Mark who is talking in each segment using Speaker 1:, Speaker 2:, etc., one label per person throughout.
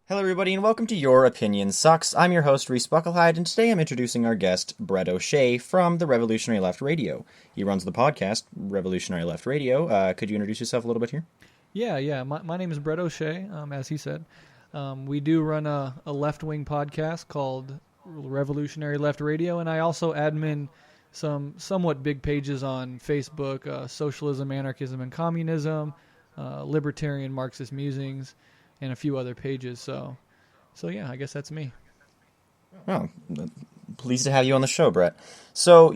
Speaker 1: Hello, everybody, and welcome to Your Opinion Sucks. I'm your host, Reese Bucklehide, and today I'm introducing our guest, Brett Oshea, from the Revolutionary Left Radio. He runs the podcast, Revolutionary Left Radio. Could you introduce yourself a little bit here?
Speaker 2: Yeah. My name is Brett Oshea, as he said. We do run a left-wing podcast called Revolutionary Left Radio, and I also admin some somewhat big pages on Facebook, Socialism, Anarchism, and Communism, Libertarian Marxist Musings, and a few other pages. So yeah, I guess that's me.
Speaker 1: Oh, pleased to have you on the show, Brett. So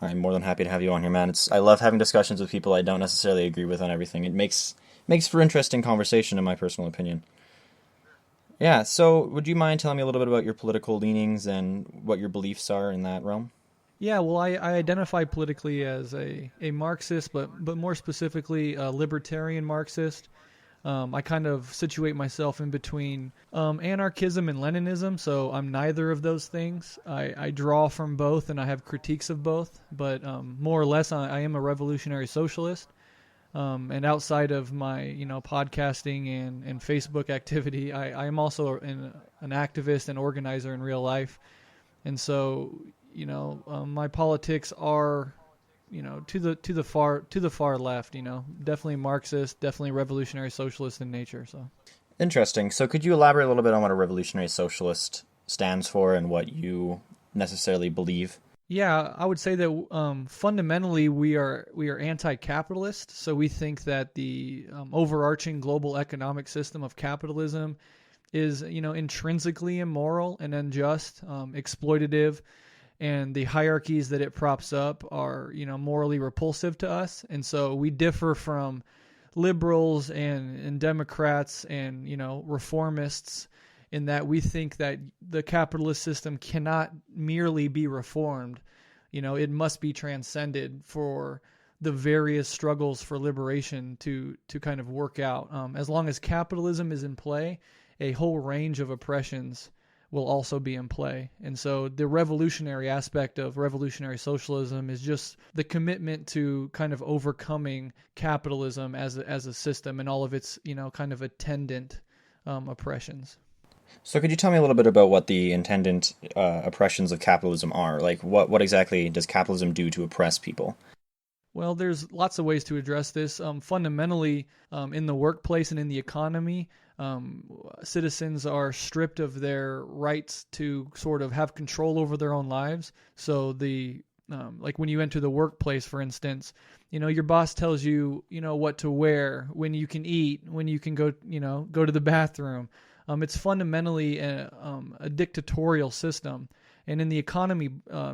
Speaker 1: I'm more than happy to have you on here, man. I love having discussions with people I don't necessarily agree with on everything. It makes for interesting conversation, in my personal opinion. Yeah, so would you mind telling me a little bit about your political leanings and what your beliefs are in that realm?
Speaker 2: Yeah, well, I identify politically as a Marxist, but more specifically a libertarian Marxist. I kind of situate myself in between anarchism and Leninism, so I'm neither of those things. I draw from both, and I have critiques of both, but more or less, I am a revolutionary socialist. And outside of my, podcasting and Facebook activity, I am also an activist and organizer in real life, and so my politics are to the far left, definitely Marxist, definitely revolutionary socialist in nature. So
Speaker 1: Interesting. So could you elaborate a little bit on what a revolutionary socialist stands for and what you necessarily believe?
Speaker 2: yeah, I would say that fundamentally we are anti-capitalist. So we think that the overarching global economic system of capitalism is intrinsically immoral and unjust, exploitative, and the hierarchies that it props up are, morally repulsive to us. And so we differ from liberals and Democrats and, reformists in that we think that the capitalist system cannot merely be reformed. It must be transcended for the various struggles for liberation to kind of work out. As long as capitalism is in play, a whole range of oppressions will also be in play. And so the revolutionary aspect of revolutionary socialism is just the commitment to kind of overcoming capitalism as a system and all of its, kind of attendant oppressions.
Speaker 1: So could you tell me a little bit about what the attendant oppressions of capitalism are? Like, what exactly does capitalism do to oppress people?
Speaker 2: Well, there's lots of ways to address this. Fundamentally, in the workplace and in the economy, citizens are stripped of their rights to sort of have control over their own lives. So like when you enter the workplace, for instance, your boss tells you, what to wear, when you can eat, when you can go to the bathroom. It's fundamentally a dictatorial system. And in the economy,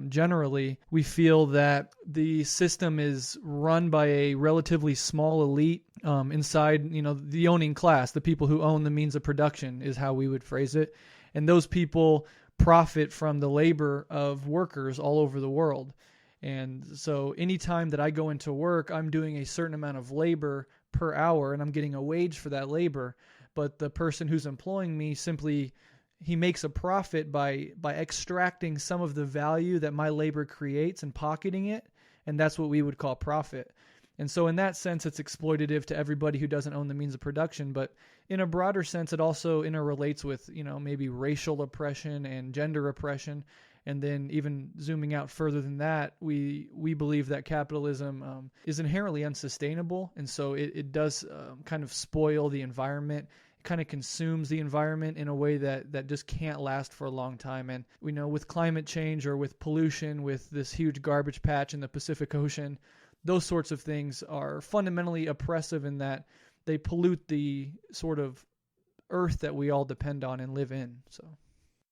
Speaker 2: generally, we feel that the system is run by a relatively small elite inside, the owning class. The people who own the means of production is how we would phrase it. And those people profit from the labor of workers all over the world. And so anytime that I go into work, I'm doing a certain amount of labor per hour, and I'm getting a wage for that labor. But the person who's employing me he makes a profit by extracting some of the value that my labor creates and pocketing it, and that's what we would call profit. And so in that sense, it's exploitative to everybody who doesn't own the means of production. But in a broader sense, it also interrelates with, maybe racial oppression and gender oppression. And then even zooming out further than that, we believe that capitalism is inherently unsustainable. And so it does kind of spoil the environment, kind of consumes the environment in a way that just can't last for a long time. And we know with climate change or with pollution, with this huge garbage patch in the Pacific Ocean, those sorts of things are fundamentally oppressive in that they pollute the sort of earth that we all depend on and live in.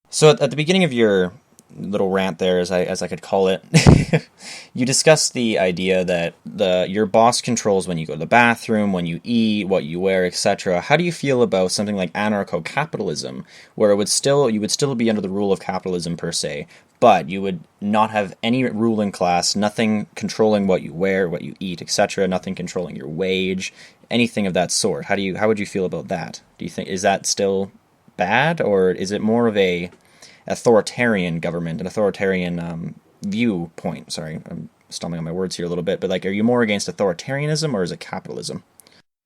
Speaker 1: So at the beginning of your little rant there, as I could call it, you discussed the idea that your boss controls when you go to the bathroom, when you eat, what you wear, etc. How do you feel about something like anarcho-capitalism, where you would still be under the rule of capitalism per se, but you would not have any ruling class, nothing controlling what you wear, what you eat, etc., nothing controlling your wage, anything of that sort? How would you feel about that? Do you think, is that still bad, or is it more of a authoritarian government, an authoritarian viewpoint? Sorry, I'm stumbling on my words here a little bit, but like, are you more against authoritarianism or is it capitalism?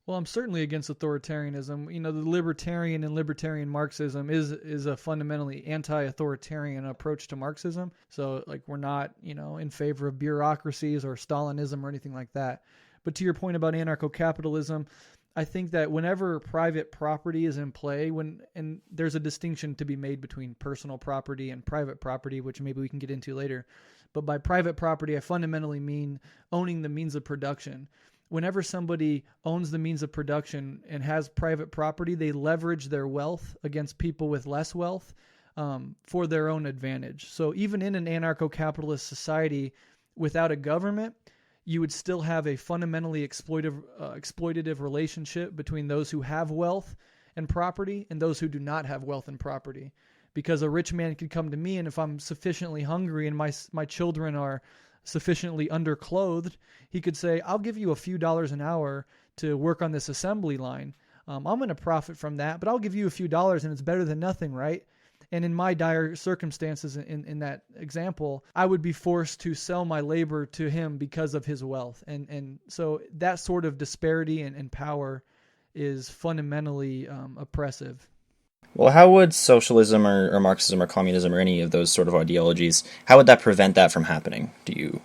Speaker 2: Well, I'm certainly against authoritarianism. You know, the libertarian and libertarian Marxism is a fundamentally anti-authoritarian approach to Marxism. So, like, we're not, in favor of bureaucracies or Stalinism or anything like that. But to your point about anarcho-capitalism, I think that whenever private property is in play, and there's a distinction to be made between personal property and private property, which maybe we can get into later. But by private property, I fundamentally mean owning the means of production. Whenever somebody owns the means of production and has private property, they leverage their wealth against people with less wealth for their own advantage. So even in an anarcho-capitalist society without a government, you would still have a fundamentally exploitative relationship between those who have wealth and property and those who do not have wealth and property. Because a rich man could come to me, and if I'm sufficiently hungry and my children are sufficiently underclothed, he could say, I'll give you a few dollars an hour to work on this assembly line. I'm going to profit from that, but I'll give you a few dollars and it's better than nothing, right? And in my dire circumstances in that example, I would be forced to sell my labor to him because of his wealth. And so that sort of disparity and power is fundamentally oppressive.
Speaker 1: Well, how would socialism or Marxism or communism or any of those sort of ideologies, how would that prevent that from happening, do you?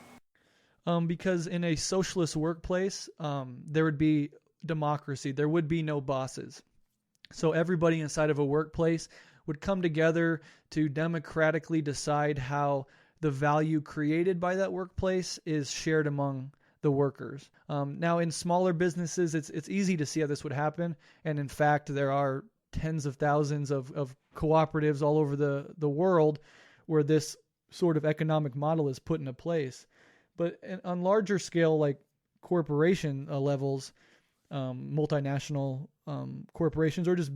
Speaker 2: Because in a socialist workplace, there would be democracy. There would be no bosses. So everybody inside of a workplace would come together to democratically decide how the value created by that workplace is shared among the workers. Now, in smaller businesses, it's easy to see how this would happen. And in fact, there are tens of thousands of cooperatives all over the world where this sort of economic model is put into place. But on larger scale, like corporation levels, multinational corporations, or just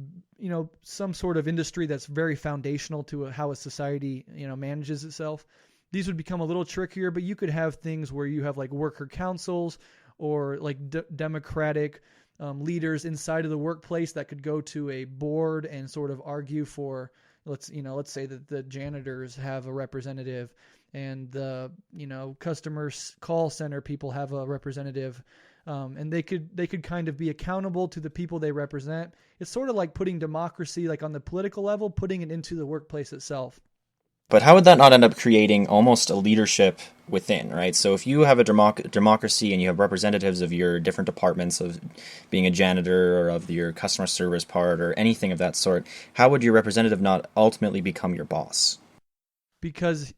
Speaker 2: some sort of industry that's very foundational to how a society manages itself, these would become a little trickier. But you could have things where you have like worker councils or like democratic leaders inside of the workplace that could go to a board and sort of argue for, let's say that the janitors have a representative and the customer call center people have a representative, and they could kind of be accountable to the people they represent. It's sort of like putting democracy, like on the political level, putting it into the workplace itself.
Speaker 1: But how would that not end up creating almost a leadership within, right? So if you have a democracy and you have representatives of your different departments, of being a janitor or of your customer service part or anything of that sort, how would your representative not ultimately become your boss?
Speaker 2: Because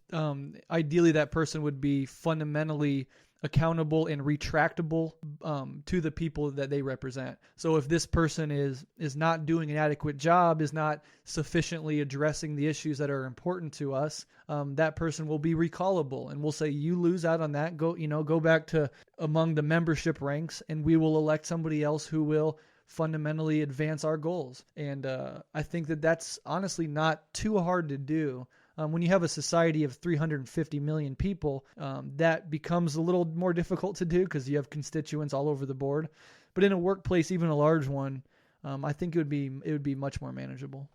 Speaker 2: ideally that person would be fundamentally accountable and retractable to the people that they represent. So if this person is not doing an adequate job, is not sufficiently addressing the issues that are important to us, that person will be recallable, and we'll say, you lose out on that. Go back to among the membership ranks, and we will elect somebody else who will fundamentally advance our goals. And I think that that's honestly not too hard to do. When you have a society of 350 million people, that becomes a little more difficult to do because you have constituents all over the board. But in a workplace, even a large one, I think it would be much more manageable.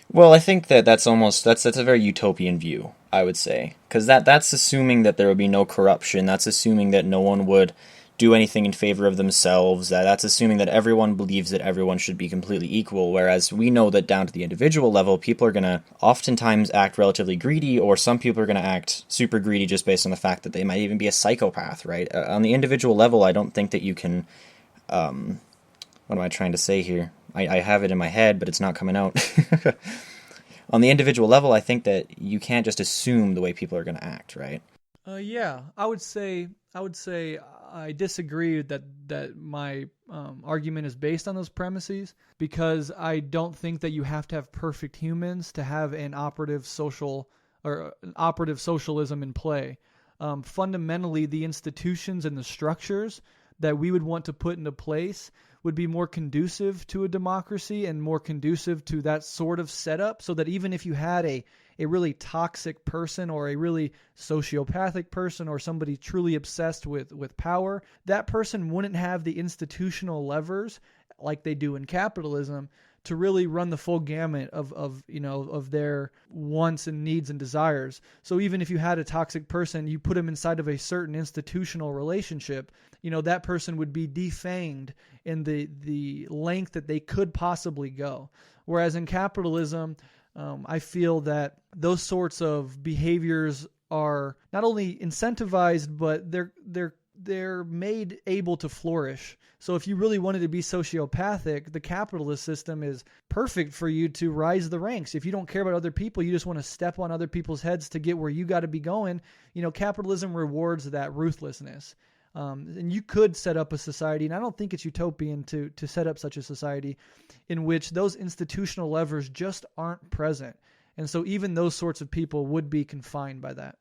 Speaker 1: Well, I think that's a very utopian view, I would say, because that's assuming that there would be no corruption. That's assuming that no one would do anything in favor of themselves. That's assuming that everyone believes that everyone should be completely equal, whereas we know that down to the individual level, people are going to oftentimes act relatively greedy, or some people are going to act super greedy just based on the fact that they might even be a psychopath, right? On the individual level, I don't think that you can... what am I trying to say here? I have it in my head, but it's not coming out. On the individual level, I think that you can't just assume the way people are going to act, right?
Speaker 2: Yeah, I would say I disagree that my argument is based on those premises, because I don't think that you have to have perfect humans to have an operative socialism in play. Fundamentally, the institutions and the structures that we would want to put into place would be more conducive to a democracy and more conducive to that sort of setup, so that even if you had a really toxic person or a really sociopathic person or somebody truly obsessed with power, that person wouldn't have the institutional levers like they do in capitalism to really run the full gamut of their wants and needs and desires. So even if you had a toxic person, you put them inside of a certain institutional relationship, that person would be defanged in the length that they could possibly go. Whereas in capitalism, I feel that those sorts of behaviors are not only incentivized, but they're made able to flourish. So if you really wanted to be sociopathic, the capitalist system is perfect for you to rise the ranks. If you don't care about other people, you just want to step on other people's heads to get where you got to be going, capitalism rewards that ruthlessness. And you could set up a society, and I don't think it's utopian to set up such a society in which those institutional levers just aren't present. And so even those sorts of people would be confined by that.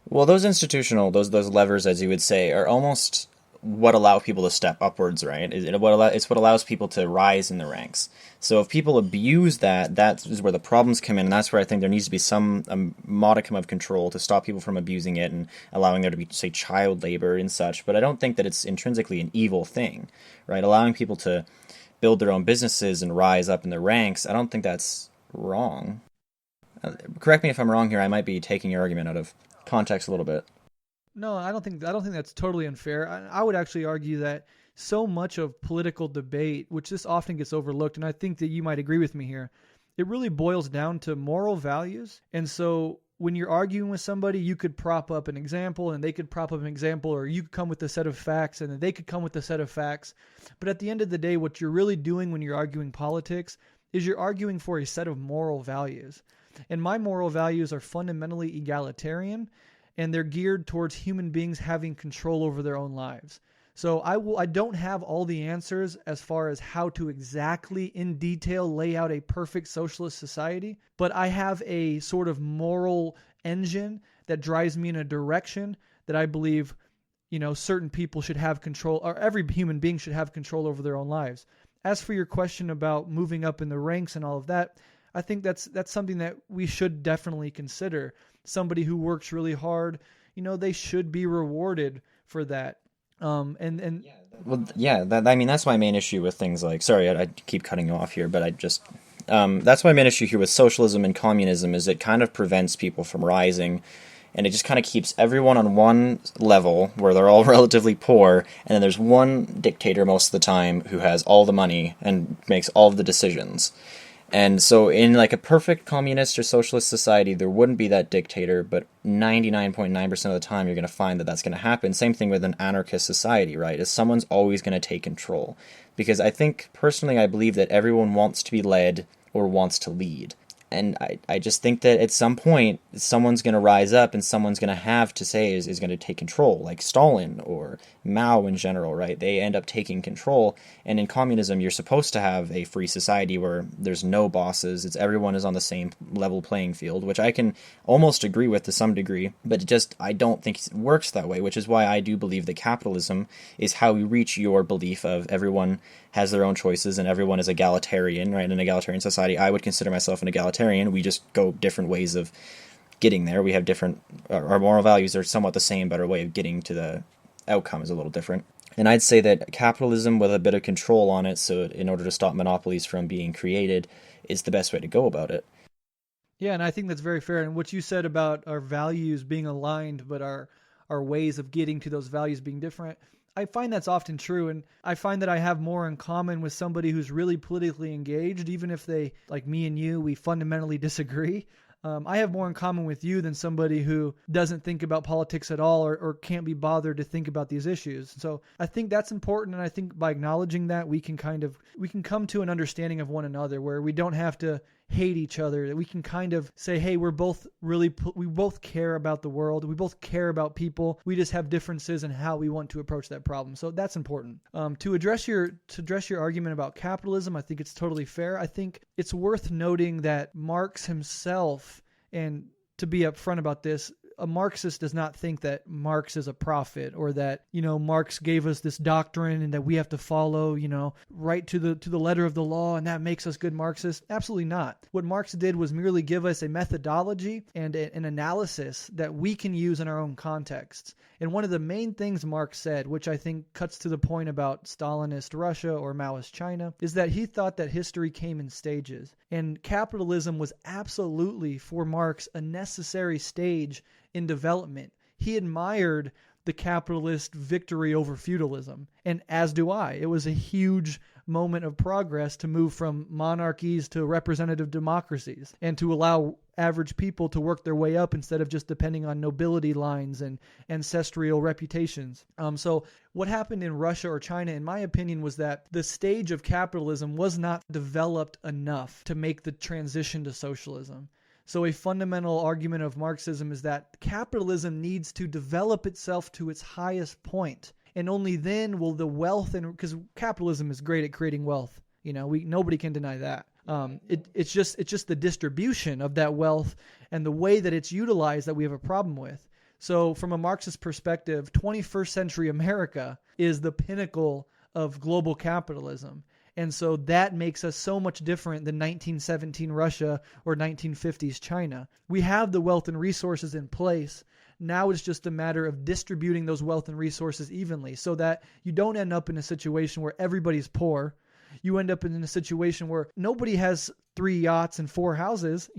Speaker 1: Well, those those levers, as you would say, are almost what allow people to step upwards, right? It's what allows people to rise in the ranks. So if people abuse that is where the problems come in, and that's where I think there needs to be some modicum of control to stop people from abusing it and allowing there to be, say, child labor and such. But I don't think that it's intrinsically an evil thing, right? Allowing people to build their own businesses and rise up in the ranks, I don't think that's wrong. Correct me if I'm wrong here. I might be taking your argument out of context a little bit.
Speaker 2: No, I don't think that's totally unfair. I would actually argue that so much of political debate, which this often gets overlooked, and I think that you might agree with me here, it really boils down to moral values. And so when you're arguing with somebody, you could prop up an example and they could prop up an example, or you could come with a set of facts and then they could come with a set of facts. But at the end of the day, what you're really doing when you're arguing politics is you're arguing for a set of moral values. And my moral values are fundamentally egalitarian, and they're geared towards human beings having control over their own lives. So I don't have all the answers as far as how to exactly in detail lay out a perfect socialist society, but I have a sort of moral engine that drives me in a direction that I believe, certain people should have control, or every human being should have control over their own lives. As for your question about moving up in the ranks and all of that, I think that's something that we should definitely consider. Somebody who works really hard, they should be rewarded for that. That's
Speaker 1: my main issue with things like, sorry, I keep cutting you off here, but that's my main issue here with socialism and communism is it kind of prevents people from rising, and it just kind of keeps everyone on one level where they're all relatively poor, and then there's one dictator most of the time who has all the money and makes all of the decisions. And so in like a perfect communist or socialist society, there wouldn't be that dictator, but 99.9% of the time you're going to find that that's going to happen. Same thing with an anarchist society, right? Is someone's always going to take control. Because I think, personally, I believe that everyone wants to be led or wants to lead. And I just think that at some point, someone's going to rise up and someone's going to have to say is going to take control, like Stalin or Mao in general, right? They end up taking control. And in communism, you're supposed to have a free society where there's no bosses. Everyone is on the same level playing field, which I can almost agree with to some degree. But I don't think it works that way, which is why I do believe that capitalism is how we reach your belief of everyone has their own choices and everyone is egalitarian, right? In an egalitarian society, I would consider myself an egalitarian. We just go different ways of getting there. We have our moral values are somewhat the same, but our way of getting to the outcome is a little different. And I'd say that capitalism with a bit of control on it, so in order to stop monopolies from being created, is the best way to go about it.
Speaker 2: Yeah, and I think that's very fair. And what you said about our values being aligned, but our ways of getting to those values being different, I find that's often true, and I find that I have more in common with somebody who's really politically engaged, even if they, like me and you, we fundamentally disagree. I have more in common with you than somebody who doesn't think about politics at all or can't be bothered to think about these issues. So I think that's important, and I think by acknowledging that, we can come to an understanding of one another where we don't have to hate each other, that we can kind of say, hey, we both care about the world, we both care about people, we just have differences in how we want to approach that problem. So that's important. To address your argument about capitalism, I think it's totally fair. I think it's worth noting that Marx himself, and to be upfront about this, a Marxist does not think that Marx is a prophet, or that, Marx gave us this doctrine and that we have to follow, right to the letter of the law, and that makes us good Marxists. Absolutely not. What Marx did was merely give us a methodology and an analysis that we can use in our own contexts. And one of the main things Marx said, which I think cuts to the point about Stalinist Russia or Maoist China, is that he thought that history came in stages. And capitalism was absolutely, for Marx, a necessary stage in development. He admired the capitalist victory over feudalism, and as do I. It was a huge moment of progress to move from monarchies to representative democracies, and to allow average people to work their way up instead of just depending on nobility lines and ancestral reputations. So what happened in Russia or China, in my opinion, was that the stage of capitalism was not developed enough to make the transition to socialism. So a fundamental argument of Marxism is that capitalism needs to develop itself to its highest point, and only then will the wealth, and because capitalism is great at creating wealth, nobody can deny that. It's just the distribution of that wealth and the way that it's utilized that we have a problem with. So from a Marxist perspective, 21st century America is the pinnacle of global capitalism. And so that makes us so much different than 1917 Russia or 1950s China. We have the wealth and resources in place. Now it's just a matter of distributing those wealth and resources evenly, so that you don't end up in a situation where everybody's poor. You end up in a situation where nobody has 3 yachts and 4 houses,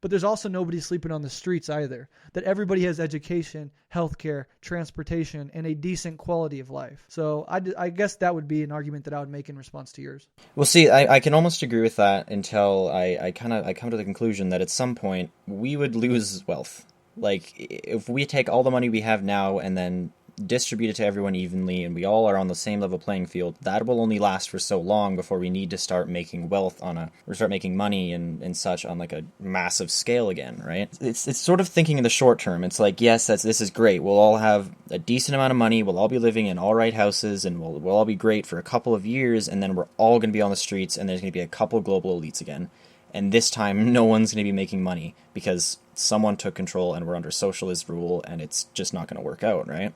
Speaker 2: but there's also nobody sleeping on the streets either. That everybody has education, healthcare, transportation, and a decent quality of life. So I guess that would be an argument that I would make in response to yours.
Speaker 1: Well, see, I can almost agree with that until I come to the conclusion that at some point we would lose wealth. Like, if we take all the money we have now and then distribute it to everyone evenly, and we all are on the same level playing field, that will only last for so long before we need to start making wealth or start making money and such on like a massive scale again, right? It's sort of thinking in the short term. It's like, yes, this is great. We'll all have a decent amount of money. We'll all be living in all right houses, and we'll all be great for a couple of years, and then we're all going to be on the streets, and there's going to be a couple global elites again. And this time, no one's going to be making money because someone took control and we're under socialist rule, and it's just not going to work out, right?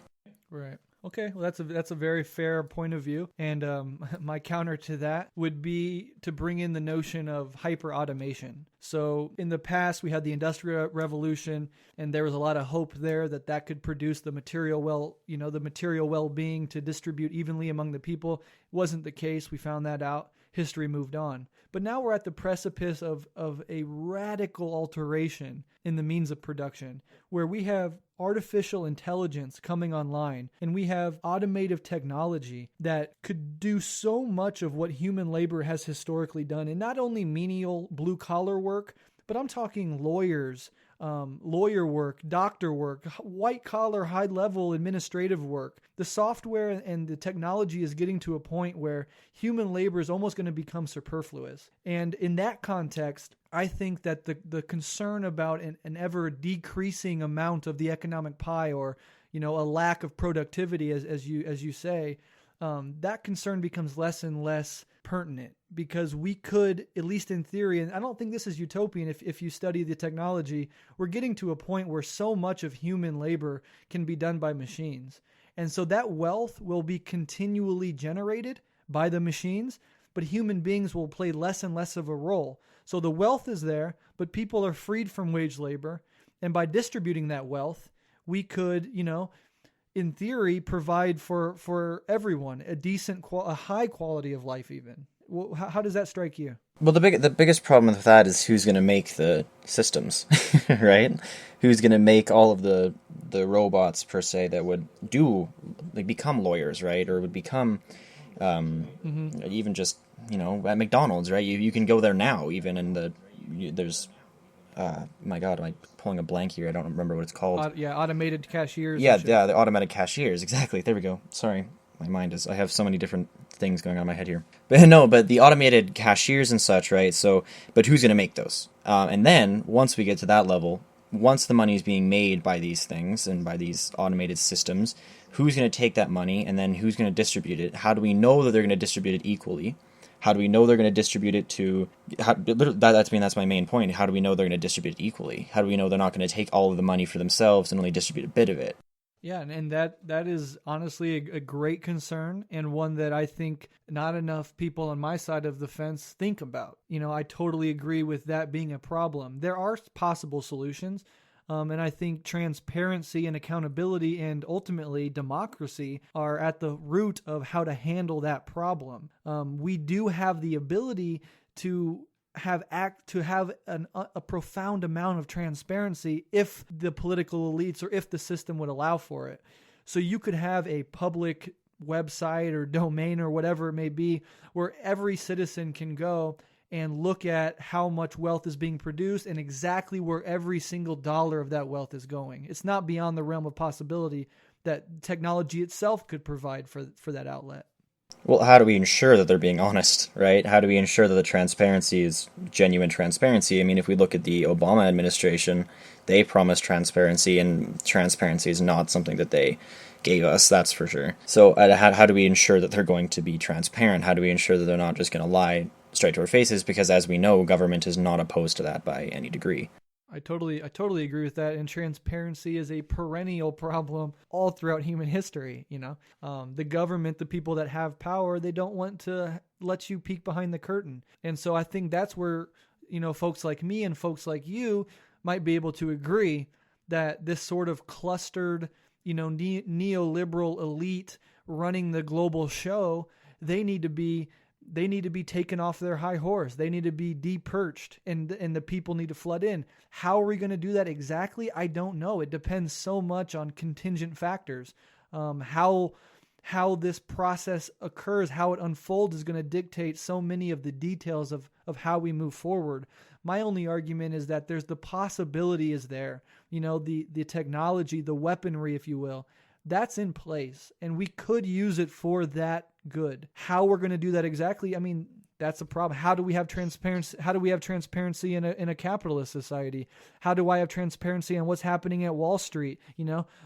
Speaker 2: Right. Okay. Well, that's a very fair point of view. And my counter to that would be to bring in the notion of hyper-automation. So in the past, we had the Industrial Revolution, and there was a lot of hope there that could produce the material well-being to distribute evenly among the people. It wasn't the case. We found that out. History moved on. But now we're at the precipice of a radical alteration in the means of production, where we have artificial intelligence coming online, and we have automative technology that could do so much of what human labor has historically done, and not only menial blue-collar work, but I'm talking lawyers, lawyer work, doctor work, white-collar, high-level administrative work. The software and the technology is getting to a point where human labor is almost going to become superfluous. And in that context, I think that the concern about an ever-decreasing amount of the economic pie, or a lack of productivity, as you say, that concern becomes less and less pertinent, because we could, at least in theory, and I don't think this is utopian if you study the technology, we're getting to a point where so much of human labor can be done by machines. And so that wealth will be continually generated by the machines, but human beings will play less and less of a role. So the wealth is there, but people are freed from wage labor. And by distributing that wealth, we could, in theory, provide for everyone a decent, a high quality of life even. How does that strike you?
Speaker 1: Well, the biggest problem with that is who's going to make the systems, right? Who's going to make all of the robots, per se, that would become lawyers, right? Or would become even just, at McDonald's, right? You can go there now, even in there's... my God, am I pulling a blank here? I don't remember what it's called.
Speaker 2: Automated cashiers.
Speaker 1: Yeah, the automated cashiers. Exactly. There we go. Sorry, my mind I have so many different things going on in my head here. But the automated cashiers and such, right? So, but who's going to make those? And then once we get to that level, once the money is being made by these things and by these automated systems, who's going to take that money, and then who's going to distribute it? How do we know that they're going to distribute it equally? How do we know they're going to distribute it to? That's my main point. How do we know they're going to distribute it equally? How do we know they're not going to take all of the money for themselves and only distribute a bit of it?
Speaker 2: Yeah, and that is honestly a great concern, and one that I think not enough people on my side of the fence think about. I totally agree with that being a problem. There are possible solutions, and I think transparency and accountability and ultimately democracy are at the root of how to handle that problem. We do have the ability to have a profound amount of transparency if the political elites or if the system would allow for it. So you could have a public website or domain or whatever it may be where every citizen can go and look at how much wealth is being produced and exactly where every single dollar of that wealth is going. It's not beyond the realm of possibility that technology itself could provide for that outlet.
Speaker 1: Well, how do we ensure that they're being honest, right? How do we ensure that the transparency is genuine transparency? I mean, if we look at the Obama administration, they promised transparency, and transparency is not something that they gave us, that's for sure. So how do we ensure that they're going to be transparent? How do we ensure that they're not just going to lie straight to our faces? Because as we know, government is not opposed to that by any degree.
Speaker 2: I totally agree with that. And transparency is a perennial problem all throughout human history. The government, the people that have power, they don't want to let you peek behind the curtain. And so I think that's where, folks like me and folks like you might be able to agree that this sort of clustered, neoliberal elite running the global show, they need to be taken off their high horse. They need to be deperched, and the people need to flood in. How are we going to do that exactly? I don't know. It depends so much on contingent factors. How this process occurs, how it unfolds, is going to dictate so many of the details of how we move forward. My only argument is that there's the possibility is there. The technology, the weaponry, if you will, that's in place, and we could use it for that good. How we're going to do that exactly, I mean, that's a problem. How do we have transparency? How do we have transparency in a capitalist society? How do I have transparency on what's happening at Wall Street?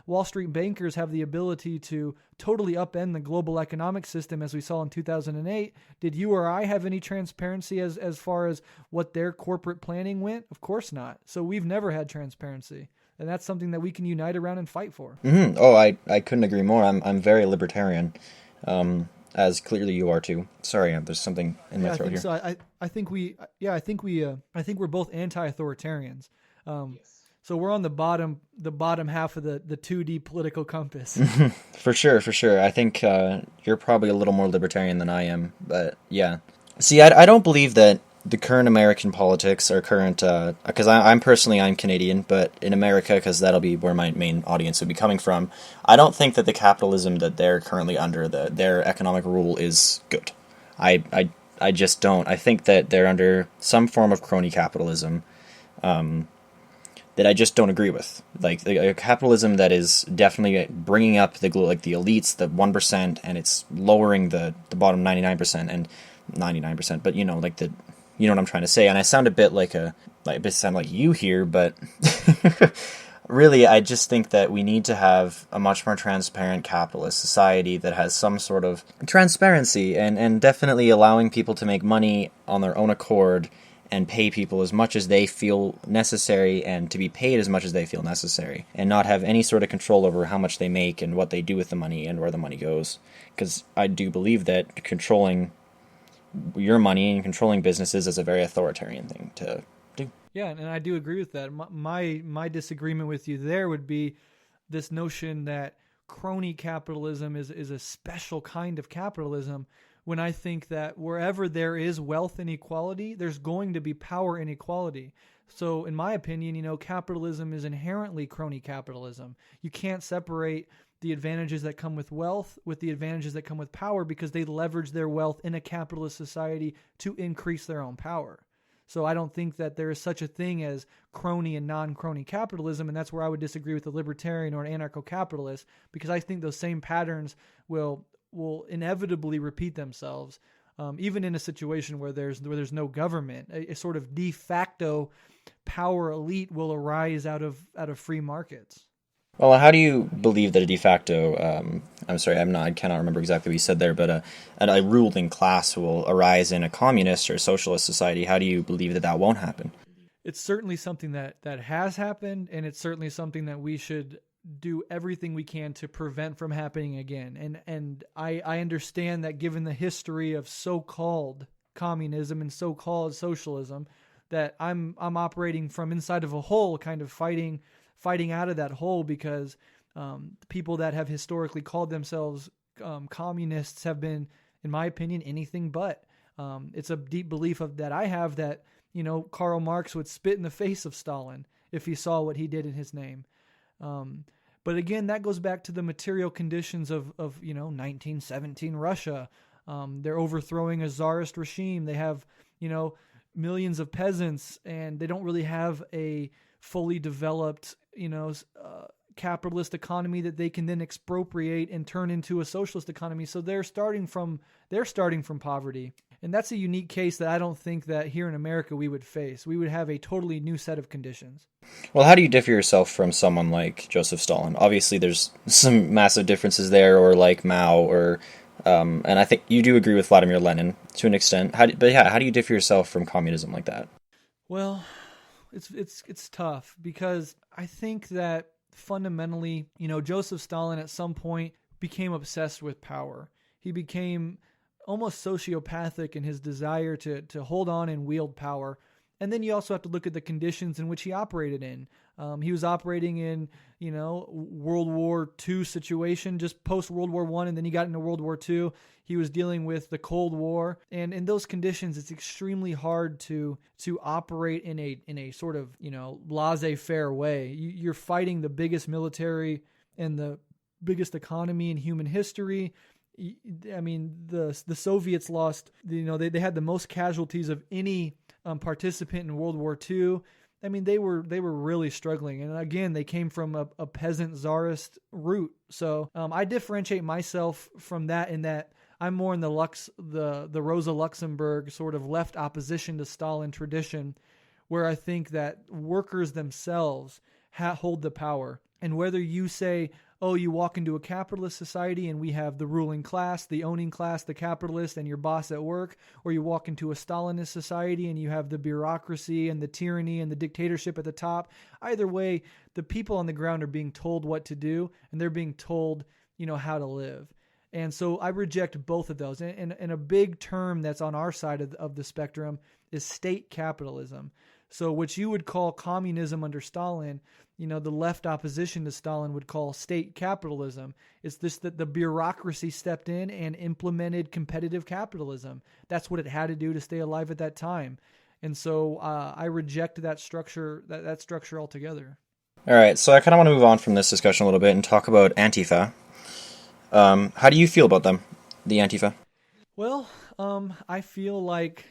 Speaker 2: Wall Street bankers have the ability to totally upend the global economic system, as we saw in 2008. Did you or I have any transparency as far as what their corporate planning went? Of course not. So we've never had transparency. And that's something that we can unite around and fight for.
Speaker 1: Mm-hmm. Oh, I couldn't agree more. I'm very libertarian, as clearly you are too. Sorry, there's something in my throat here.
Speaker 2: So I think we're both anti-authoritarians. Yes. So we're on the bottom half of the 2D political compass.
Speaker 1: For sure. I think you're probably a little more libertarian than I am, but yeah. See, I don't believe that the current American politics are current, because I'm Canadian, but in America, because that'll be where my main audience would be coming from, I don't think that the capitalism that they're currently under, their economic rule, is good. I just don't. I think that they're under some form of crony capitalism that I just don't agree with. Like a capitalism that is definitely bringing up the elites, the 1%, and it's lowering the bottom 99% and 99%, but you know what I'm trying to say, and I sound a bit like you here, but really, I just think that we need to have a much more transparent capitalist society that has some sort of transparency and definitely allowing people to make money on their own accord and pay people as much as they feel necessary and to be paid as much as they feel necessary and not have any sort of control over how much they make and what they do with the money and where the money goes. Because I do believe that controlling your money and controlling businesses is a very authoritarian thing to do.
Speaker 2: Yeah, and I do agree with that. My disagreement with you there would be this notion that crony capitalism is a special kind of capitalism, when I think that wherever there is wealth inequality, there's going to be power inequality. So in my opinion, capitalism is inherently crony capitalism. You can't separate the advantages that come with wealth with the advantages that come with power, because they leverage their wealth in a capitalist society to increase their own power. So I don't think that there is such a thing as crony and non-crony capitalism, and that's where I would disagree with a libertarian or an anarcho-capitalist, because I think those same patterns will inevitably repeat themselves, even in a situation where there's no government. A sort of de facto power elite will arise out of free markets.
Speaker 1: Well, how do you believe that a de facto, I'm sorry, I cannot remember exactly what you said there, but a ruling class will arise in a communist or socialist society? How do you believe that that won't happen?
Speaker 2: It's certainly something that has happened, and it's certainly something that we should do everything we can to prevent from happening again. And I understand that given the history of so-called communism and so-called socialism, that I'm operating from inside of a hole, kind of fighting out of that hole, because people that have historically called themselves communists have been, in my opinion, anything but. It's a deep belief that I have that, Karl Marx would spit in the face of Stalin if he saw what he did in his name. But again, that goes back to the material conditions of 1917 Russia. They're overthrowing a czarist regime. They have, millions of peasants, and they don't really have a fully developed, capitalist economy that they can then expropriate and turn into a socialist economy. So they're starting from poverty. And that's a unique case that I don't think that here in America we would face. We would have a totally new set of conditions.
Speaker 1: Well, how do you differ yourself from someone like Joseph Stalin? Obviously, there's some massive differences there, or like Mao, or and I think you do agree with Vladimir Lenin to an extent. How do you differ yourself from communism like that?
Speaker 2: Well, it's tough, because I think that fundamentally, Joseph Stalin at some point became obsessed with power. He became almost sociopathic in his desire to hold on and wield power. And then you also have to look at the conditions in which he operated in. He was operating in, World War II situation, just post World War I, and then he got into World War II. He was dealing with the Cold War, and in those conditions, it's extremely hard to operate in a sort of laissez-faire way. You're fighting the biggest military and the biggest economy in human history. I mean, the Soviets lost. They had the most casualties of any participant in World War II. I mean, they were really struggling, and again, they came from a peasant czarist root. So I differentiate myself from that in that I'm more in the Rosa Luxemburg sort of left opposition to Stalin tradition, where I think that workers themselves hold the power. And whether you say, oh, you walk into a capitalist society and we have the ruling class, the owning class, the capitalist, and your boss at work, or you walk into a Stalinist society and you have the bureaucracy and the tyranny and the dictatorship at the top, either way, the people on the ground are being told what to do, and they're being told, how to live. And so I reject both of those. And a big term that's on our side of the spectrum is state capitalism. So what you would call communism under Stalin, the left opposition to Stalin would call state capitalism. It's this that the bureaucracy stepped in and implemented competitive capitalism. That's what it had to do to stay alive at that time. And so I reject that structure, that structure altogether.
Speaker 1: All right, so I kind of want to move on from this discussion a little bit and talk about AntiFa. How do you feel about them, the Antifa?
Speaker 2: Well, I feel like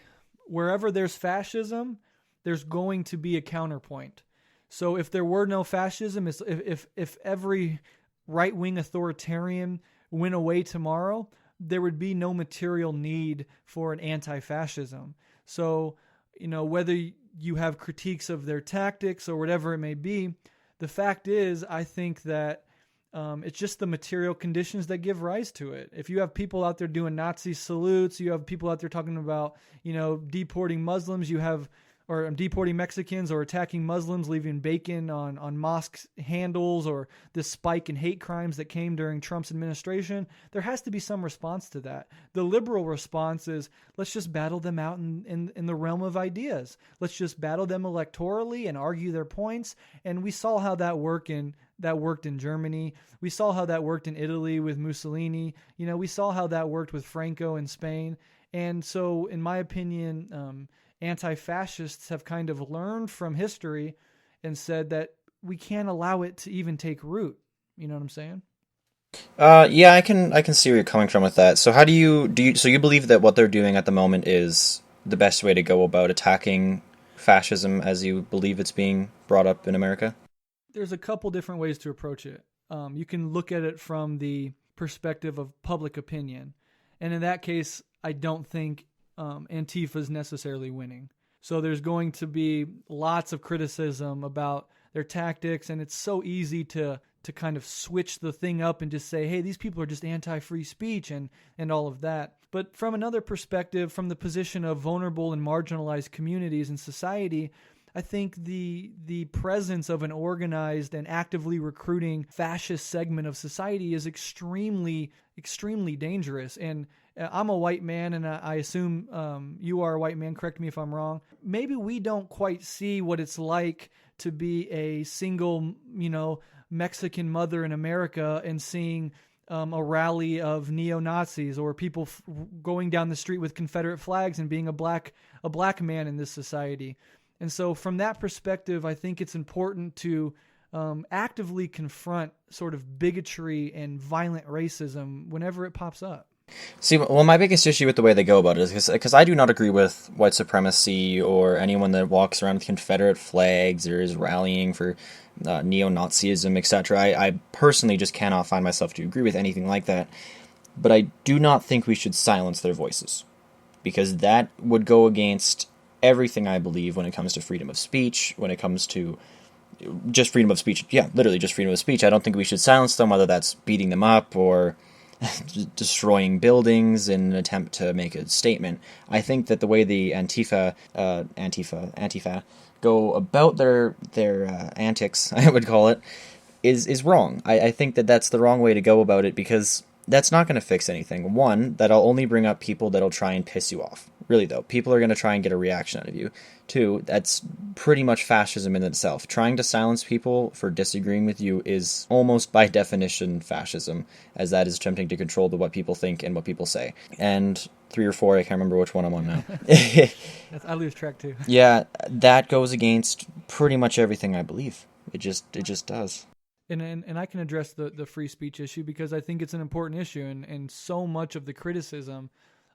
Speaker 2: wherever there's fascism, there's going to be a counterpoint. So if there were no fascism, if every right-wing authoritarian went away tomorrow, there would be no material need for an anti-fascism. So, whether you have critiques of their tactics or whatever it may be, the fact is, I think that it's just the material conditions that give rise to it. If you have people out there doing Nazi salutes, you have people out there talking about, deporting Muslims, or deporting Mexicans, or attacking Muslims, leaving bacon on mosque handles, or this spike in hate crimes that came during Trump's administration, there has to be some response to that. The liberal response is, let's just battle them out in the realm of ideas. Let's just battle them electorally and argue their points. And we saw how that worked in Germany. We saw how that worked in Italy with Mussolini. We saw how that worked with Franco in Spain. And so, in my opinion, anti-fascists have kind of learned from history and said that we can't allow it to even take root. You know what I'm saying?
Speaker 1: Yeah, I can see where you're coming from with that. So how do you so you believe that what they're doing at the moment is the best way to go about attacking fascism as you believe it's being brought up in America?
Speaker 2: There's a couple different ways to approach it. You can look at it from the perspective of public opinion. And in that case, I don't think Antifa is necessarily winning. So there's going to be lots of criticism about their tactics, and it's so easy to to kind of switch the thing up and just say, hey, these people are just anti-free speech and all of that. But from another perspective, from the position of vulnerable and marginalized communities in society, I think the presence of an organized and actively recruiting fascist segment of society is extremely, extremely dangerous. And I'm a white man, and I assume you are a white man. Correct me if I'm wrong. Maybe we don't quite see what it's like to be a single, Mexican mother in America and seeing a rally of neo-Nazis or people going down the street with Confederate flags and being a black man in this society. And so from that perspective, I think it's important to actively confront sort of bigotry and violent racism whenever it pops up.
Speaker 1: See, well, my biggest issue with the way they go about it is because I do not agree with white supremacy or anyone that walks around with Confederate flags or is rallying for neo-Nazism, etc. I personally just cannot find myself to agree with anything like that. But I do not think we should silence their voices, because that would go against everything I believe when it comes to freedom of speech, when it comes to just freedom of speech. Yeah, literally just freedom of speech. I don't think we should silence them, whether that's beating them up or destroying buildings in an attempt to make a statement. I think that the way the AntiFa go about their antics, I would call it, is wrong. I think that that's the wrong way to go about it, because that's not going to fix anything. One, that'll only bring up people that'll try and piss you off. Really, though, people are going to try and get a reaction out of you. Two, that's pretty much fascism in itself. Trying to silence people for disagreeing with you is almost by definition fascism, as that is attempting to control what people think and what people say. And 3 or 4, I can't remember which one I'm on now.
Speaker 2: I lose track too.
Speaker 1: Yeah, that goes against pretty much everything I believe. It just does.
Speaker 2: And I can address the free speech issue, because I think it's an important issue, and so much of the criticism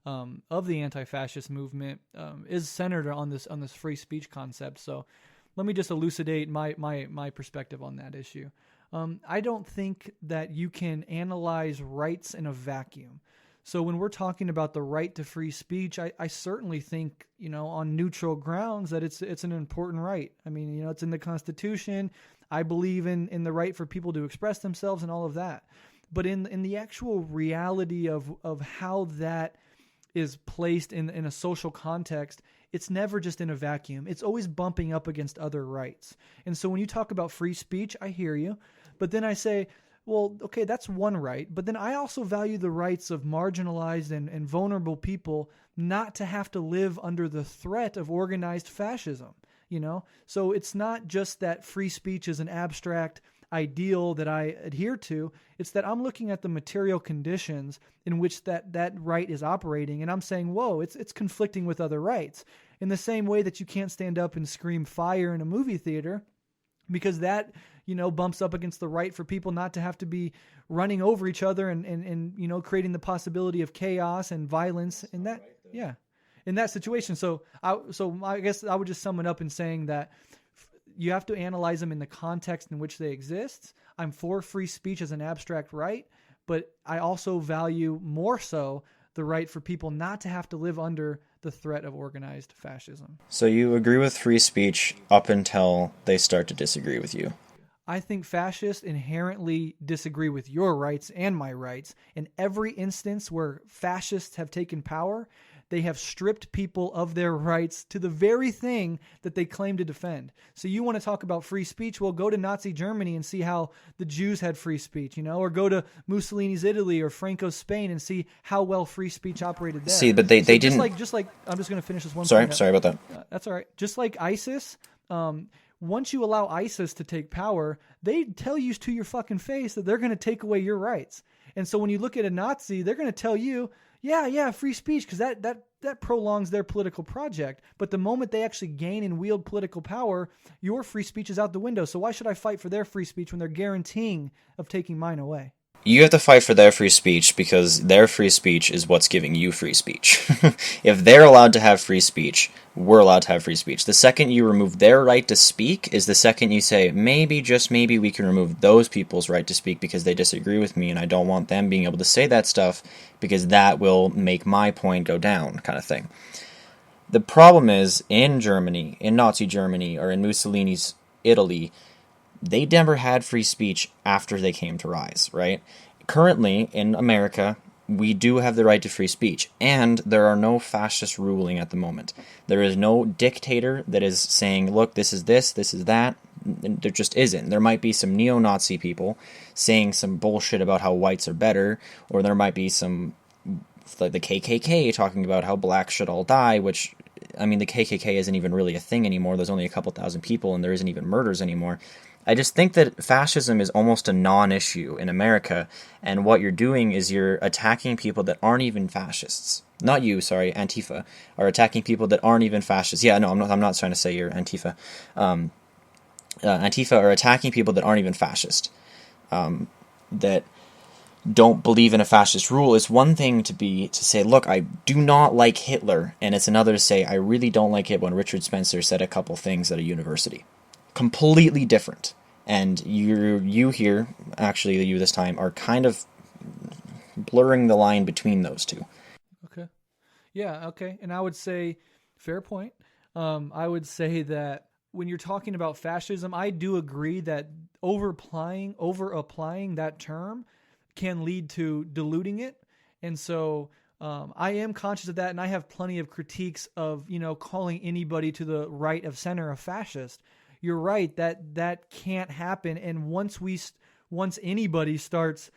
Speaker 2: of the anti-fascist movement is centered on this free speech concept. So let me just elucidate my perspective on that issue. I don't think that you can analyze rights in a vacuum. So when we're talking about the right to free speech, I certainly think, on neutral grounds that it's an important right. I mean, it's in the Constitution. I believe in the right for people to express themselves and all of that. But in the actual reality of how that is placed in a social context, it's never just in a vacuum. It's always bumping up against other rights. And so when you talk about free speech, I hear you. But then I say, well, okay, that's one right. But then I also value the rights of marginalized and vulnerable people not to have to live under the threat of organized fascism. So it's not just that free speech is an abstract ideal that I adhere to. It's that I'm looking at the material conditions in which that right is operating, and I'm saying, whoa, it's conflicting with other rights. In the same way that you can't stand up and scream fire in a movie theater, because that bumps up against the right for people not to have to be running over each other and creating the possibility of chaos and violence in that. Yeah. In that situation. So I guess I would just sum it up in saying that you have to analyze them in the context in which they exist. I'm for free speech as an abstract right, but I also value more so the right for people not to have to live under the threat of organized fascism.
Speaker 1: So you agree with free speech up until they start to disagree with you?
Speaker 2: I think fascists inherently disagree with your rights and my rights. In every instance where fascists have taken power, they have stripped people of their rights to the very thing that they claim to defend. So you want to talk about free speech? Well, go to Nazi Germany and see how the Jews had free speech, or go to Mussolini's Italy or Franco's Spain and see how well free speech operated there.
Speaker 1: See, but they didn't.
Speaker 2: Just like I'm just going to finish this one.
Speaker 1: Sorry about that.
Speaker 2: That's all right. Just like ISIS, once you allow ISIS to take power, they tell you to your fucking face that they're going to take away your rights. And so when you look at a Nazi, they're going to tell you, yeah, free speech, because that prolongs their political project. But the moment they actually gain and wield political power, your free speech is out the window. So why should I fight for their free speech when they're guaranteeing of taking mine away?
Speaker 1: You have to fight for their free speech because their free speech is what's giving you free speech. If they're allowed to have free speech, we're allowed to have free speech. The second you remove their right to speak is the second you say, maybe, just maybe, we can remove those people's right to speak because they disagree with me and I don't want them being able to say that stuff because that will make my point go down, kind of thing. The problem is, in Germany, in Nazi Germany, or in Mussolini's Italy, they never had free speech after they came to rise, right? Currently, in America, we do have the right to free speech, and there are no fascists ruling at the moment. There is no dictator that is saying, look, this is that. There just isn't. There might be some neo-Nazi people saying some bullshit about how whites are better, or there might be some, like the KKK, talking about how blacks should all die, which, I mean, the KKK isn't even really a thing anymore. There's only a couple thousand people, and there isn't even murders anymore. I just think that fascism is almost a non-issue in America, and what you're doing is you're attacking people that aren't even fascists. Not you, sorry, Antifa, are attacking people that aren't even fascists. Yeah, no, I'm not trying to say you're Antifa. Antifa are attacking people that aren't even fascist, that don't believe in a fascist rule. It's one thing to say, look, I do not like Hitler, and it's another to say, I really don't like it when Richard Spencer said a couple things at a university. Completely different. And you here, actually you this time, are kind of blurring the line between those two.
Speaker 2: Okay. Yeah, okay. And I would say, fair point. I would say that when you're talking about fascism, I do agree that over-applying that term can lead to diluting it. And so I am conscious of that, and I have plenty of critiques of, calling anybody to the right of center a fascist. You're right that can't happen. And once anybody starts,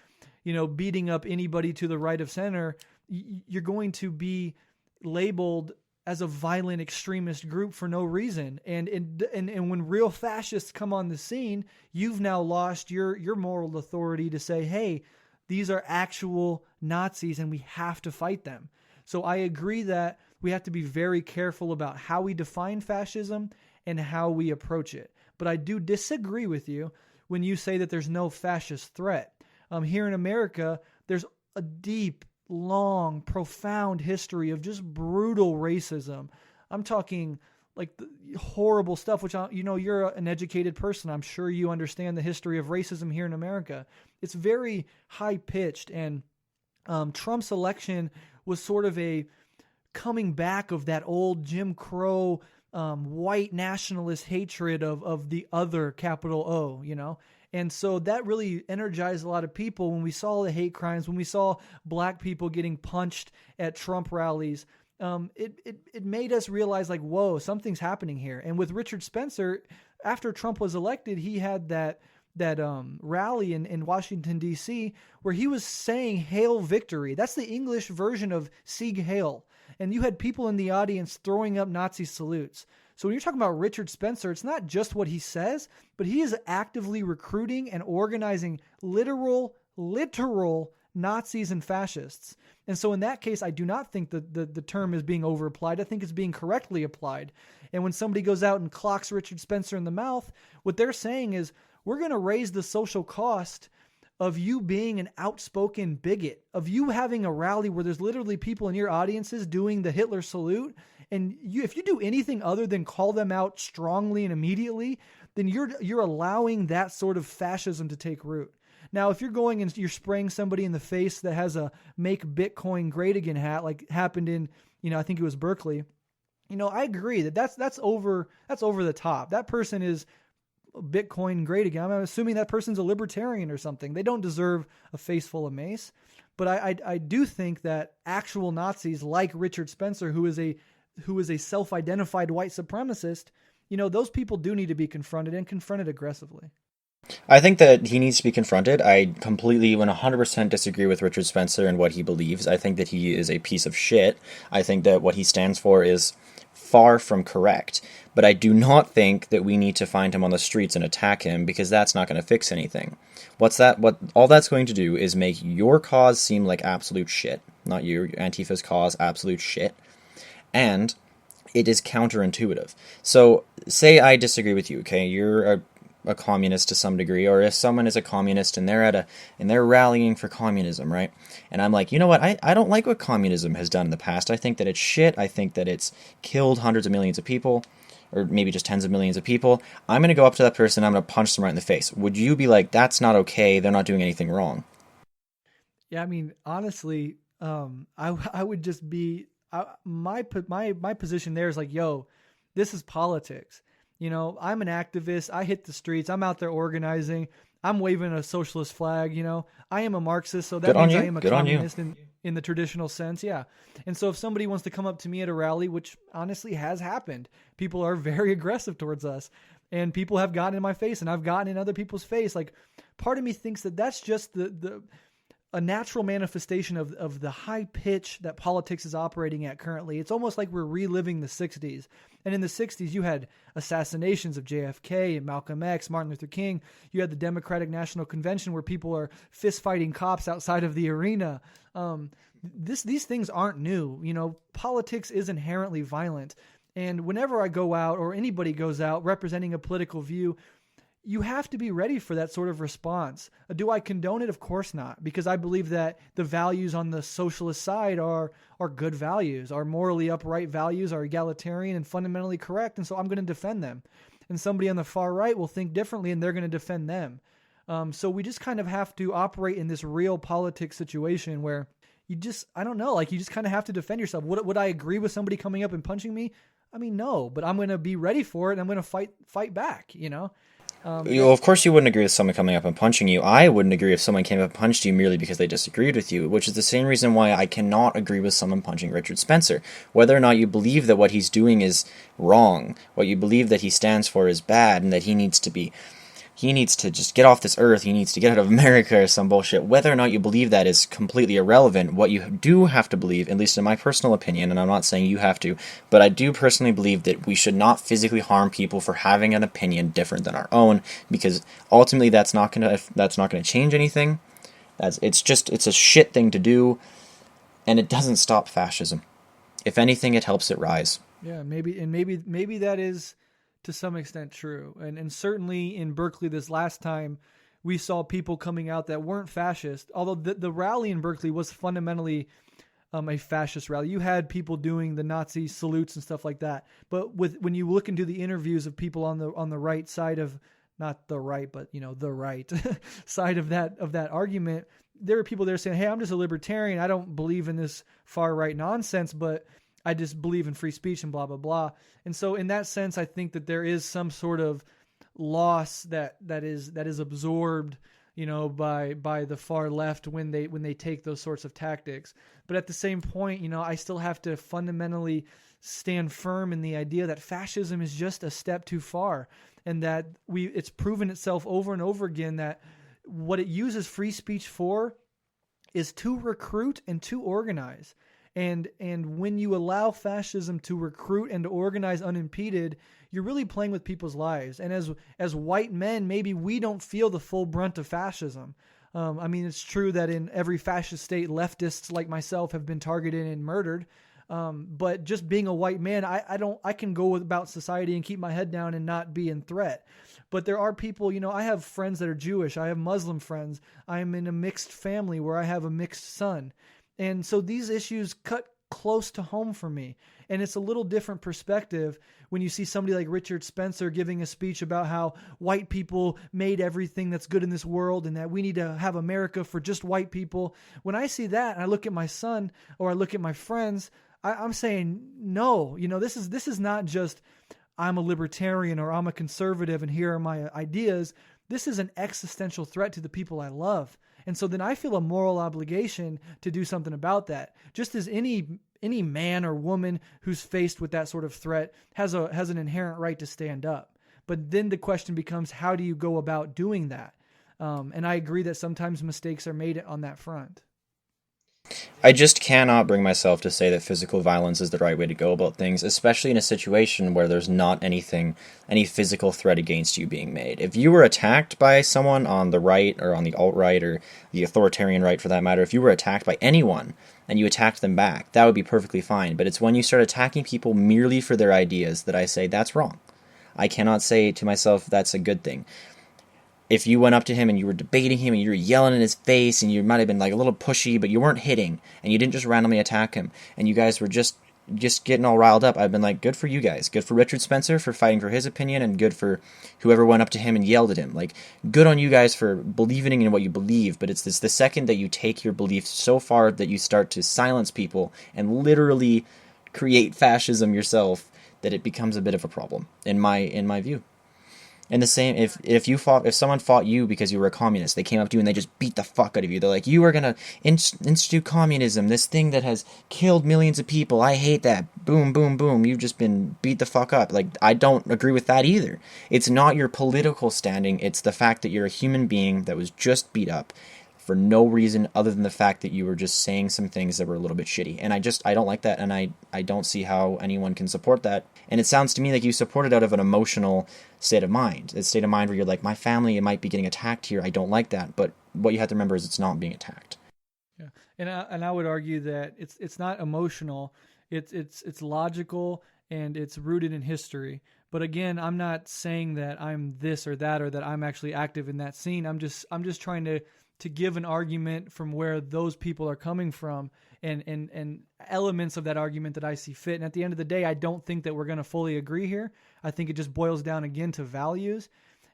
Speaker 2: beating up anybody to the right of center, you're going to be labeled as a violent extremist group for no reason. And when real fascists come on the scene, you've now lost your moral authority to say, hey, these are actual Nazis and we have to fight them. So I agree that we have to be very careful about how we define fascism and how we approach it. But I do disagree with you when you say that there's no fascist threat. Here in America, there's a deep, long, profound history of just brutal racism. I'm talking like the horrible stuff, which, you're an educated person. I'm sure you understand the history of racism here in America. It's very high-pitched, and Trump's election was sort of a coming back of that old Jim Crow white nationalist hatred of the other, capital O, And so that really energized a lot of people when we saw the hate crimes, when we saw black people getting punched at Trump rallies. It made us realize, like, whoa, something's happening here. And with Richard Spencer, after Trump was elected, he had that rally in Washington, D.C., where he was saying Hail Victory. That's the English version of Sieg Heil. And you had people in the audience throwing up Nazi salutes. So when you're talking about Richard Spencer, it's not just what he says, but he is actively recruiting and organizing literal Nazis and fascists. And so in that case, I do not think that the term is being overapplied. I think it's being correctly applied. And when somebody goes out and clocks Richard Spencer in the mouth, what they're saying is, we're going to raise the social cost of you being an outspoken bigot, of you having a rally where there's literally people in your audiences doing the Hitler salute. And if you do anything other than call them out strongly and immediately, then you're allowing that sort of fascism to take root. Now, if you're going and you're spraying somebody in the face that has a "Make Bitcoin Great Again" hat, like happened in, I think it was Berkeley, I agree that's over the top. That person is Bitcoin great again. I'm assuming that person's a libertarian or something. They don't deserve a face full of mace. But I do think that actual Nazis like Richard Spencer, who is a self-identified white supremacist, those people do need to be confronted, and confronted aggressively.
Speaker 1: I think that he needs to be confronted. I completely 100% disagree with Richard Spencer and what he believes. I think that he is a piece of shit. I think that what he stands for is far from correct. But I do not think that we need to find him on the streets and attack him, because that's not going to fix anything. What all that's going to do is make your cause seem like absolute shit. Not you, Antifa's cause, absolute shit. And it is counterintuitive. So say I disagree with you, okay? You're a communist to some degree, or if someone is a communist and they're rallying for communism, right? And I'm like, you know what? I don't like what communism has done in the past. I think that it's shit. I think that it's killed hundreds of millions of people, or maybe just tens of millions of people. I'm going to go up to that person, I'm going to punch them right in the face. Would you be like, that's not okay, they're not doing anything wrong?
Speaker 2: Yeah, I mean, honestly, I would just be, my position there is like, yo, this is politics. I'm an activist. I hit the streets. I'm out there organizing. I'm waving a socialist flag. I am a Marxist, so that
Speaker 1: Good on
Speaker 2: means I
Speaker 1: you.
Speaker 2: am a
Speaker 1: Good on you.
Speaker 2: communist in the traditional sense. Yeah. And so if somebody wants to come up to me at a rally, which honestly has happened, people are very aggressive towards us, and people have gotten in my face, and I've gotten in other people's face. Like, part of me thinks that that's just a natural manifestation of the high pitch that politics is operating at currently. It's almost like we're reliving the 60s. And in the 60s, you had assassinations of JFK and Malcolm X, Martin Luther King. You had the Democratic National Convention where people are fist-fighting cops outside of the arena. These things aren't new. Politics is inherently violent. And whenever I go out, or anybody goes out representing a political view, you have to be ready for that sort of response. Do I condone it? Of course not, because I believe that the values on the socialist side are good values, are morally upright values, are egalitarian and fundamentally correct, and so I'm going to defend them. And somebody on the far right will think differently, and they're going to defend them. So we just kind of have to operate in this real politics situation where you just kind of have to defend yourself. Would I agree with somebody coming up and punching me? I mean, no, but I'm going to be ready for it, and I'm going to fight back,
Speaker 1: Well, of course you wouldn't agree with someone coming up and punching you. I wouldn't agree if someone came up and punched you merely because they disagreed with you, which is the same reason why I cannot agree with someone punching Richard Spencer. Whether or not you believe that what he's doing is wrong, what you believe that he stands for is bad, and that he needs to just get off this earth, he needs to get out of America or some bullshit. Whether or not you believe that is completely irrelevant. What you do have to believe, at least in my personal opinion, and I'm not saying you have to, but I do personally believe that we should not physically harm people for having an opinion different than our own, because ultimately that's not gonna change anything. It's a shit thing to do, and it doesn't stop fascism. If anything, it helps it rise.
Speaker 2: Yeah, maybe that is to some extent true. And certainly in Berkeley this last time, we saw people coming out that weren't fascist, although the rally in Berkeley was fundamentally a fascist rally. You had people doing the Nazi salutes and stuff like that. But when you look into the interviews of people on the right side of, not the right, but the right side of that argument, there were people there saying, "Hey, I'm just a libertarian. I don't believe in this far right nonsense, but I just believe in free speech and blah, blah, blah." And so in that sense, I think that there is some sort of loss that is absorbed, by the far left when they take those sorts of tactics. But at the same point, I still have to fundamentally stand firm in the idea that fascism is just a step too far, and that it's proven itself over and over again that what it uses free speech for is to recruit and to organize. And when you allow fascism to recruit and to organize unimpeded, you're really playing with people's lives. And as white men, maybe we don't feel the full brunt of fascism. It's true that in every fascist state, leftists like myself have been targeted and murdered. But just being a white man, I can go about society and keep my head down and not be in threat. But there are people, I have friends that are Jewish. I have Muslim friends. I'm in a mixed family where I have a mixed son. And so these issues cut close to home for me. And it's a little different perspective when you see somebody like Richard Spencer giving a speech about how white people made everything that's good in this world and that we need to have America for just white people. When I see that and I look at my son or I look at my friends, I'm saying, no, this is not just I'm a libertarian or I'm a conservative and here are my ideas. This is an existential threat to the people I love. And so then I feel a moral obligation to do something about that. Just as any man or woman who's faced with that sort of threat has an inherent right to stand up. But then the question becomes, how do you go about doing that? And I agree that sometimes mistakes are made on that front.
Speaker 1: I just cannot bring myself to say that physical violence is the right way to go about things, especially in a situation where there's not any physical threat against you being made. If you were attacked by someone on the right or on the alt-right or the authoritarian right for that matter, if you were attacked by anyone and you attacked them back, that would be perfectly fine. But it's when you start attacking people merely for their ideas that I say that's wrong. I cannot say to myself that's a good thing. If you went up to him and you were debating him and you were yelling in his face and you might have been like a little pushy, but you weren't hitting and you didn't just randomly attack him and you guys were just getting all riled up, I've been like, good for you guys. Good for Richard Spencer for fighting for his opinion, and good for whoever went up to him and yelled at him. Like, good on you guys for believing in what you believe, but it's the second that you take your beliefs so far that you start to silence people and literally create fascism yourself, that it becomes a bit of a problem in my view. And the same, if someone fought you because you were a communist, they came up to you and they just beat the fuck out of you. They're like, you are gonna institute communism, this thing that has killed millions of people. I hate that. Boom, boom, boom. You've just been beat the fuck up. Like, I don't agree with that either. It's not your political standing. It's the fact that you're a human being that was just beat up for no reason other than the fact that you were just saying some things that were a little bit shitty. And I don't like that, and I don't see how anyone can support that. And it sounds to me like you support it out of an emotional state of mind. A state of mind where you're like, my family might be getting attacked here. I don't like that. But what you have to remember is it's not being attacked.
Speaker 2: Yeah, and I would argue that it's not emotional. It's logical, and it's rooted in history. But again, I'm not saying that I'm this or that, or that I'm actually active in that scene. I'm just trying to give an argument from where those people are coming from, and elements of that argument that I see fit. And at the end of the day, I don't think that we're going to fully agree here. I think it just boils down again to values.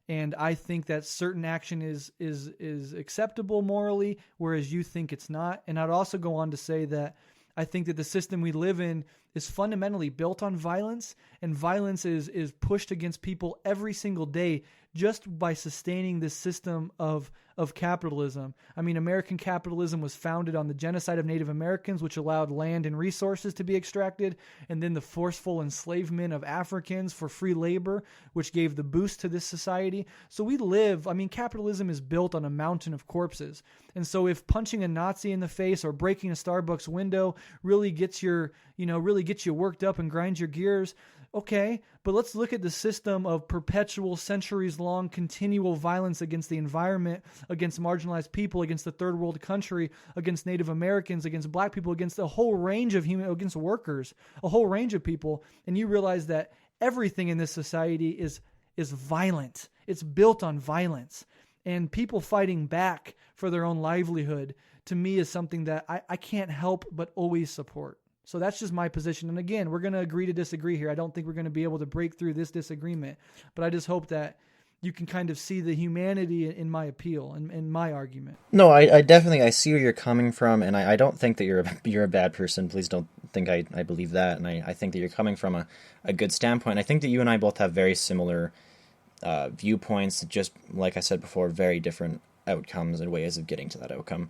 Speaker 2: And I think that certain action is acceptable morally, whereas you think it's not. And I'd also go on to say that I think that the system we live in is fundamentally built on violence, and violence is pushed against people every single day just by sustaining this system of capitalism. I mean, American capitalism was founded on the genocide of Native Americans, which allowed land and resources to be extracted, and then the forceful enslavement of Africans for free labor, which gave the boost to this society. So capitalism is built on a mountain of corpses. And so if punching a Nazi in the face or breaking a Starbucks window really gets you worked up and grinds your gears, okay, but let's look at the system of perpetual, centuries-long, continual violence against the environment, against marginalized people, against the third world country, against Native Americans, against black people, against a whole range of against workers, a whole range of people, and you realize that everything in this society is violent. It's built on violence. And people fighting back for their own livelihood, to me, is something that I can't help but always support. So that's just my position. And again, we're going to agree to disagree here. I don't think we're going to be able to break through this disagreement, but I just hope that you can kind of see the humanity in my appeal and in my argument.
Speaker 1: No, I definitely, I see where you're coming from, and I don't think that you're a bad person. Please don't think I believe that. And I think that you're coming from a good standpoint. I think that you and I both have very similar viewpoints, just like I said before, very different outcomes and ways of getting to that outcome.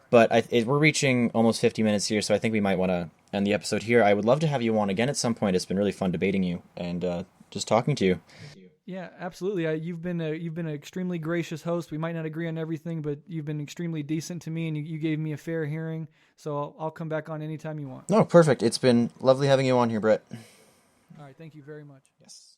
Speaker 1: But we're reaching almost 50 minutes here, so I think we might want to end the episode here. I would love to have you on again at some point. It's been really fun debating you and just talking to you.
Speaker 2: Yeah, absolutely. You've been an extremely gracious host. We might not agree on everything, but you've been extremely decent to me, and you gave me a fair hearing. So I'll come back on anytime you want.
Speaker 1: No, perfect. It's been lovely having you on here, Brett.
Speaker 2: All right. Thank you very much.
Speaker 1: Yes.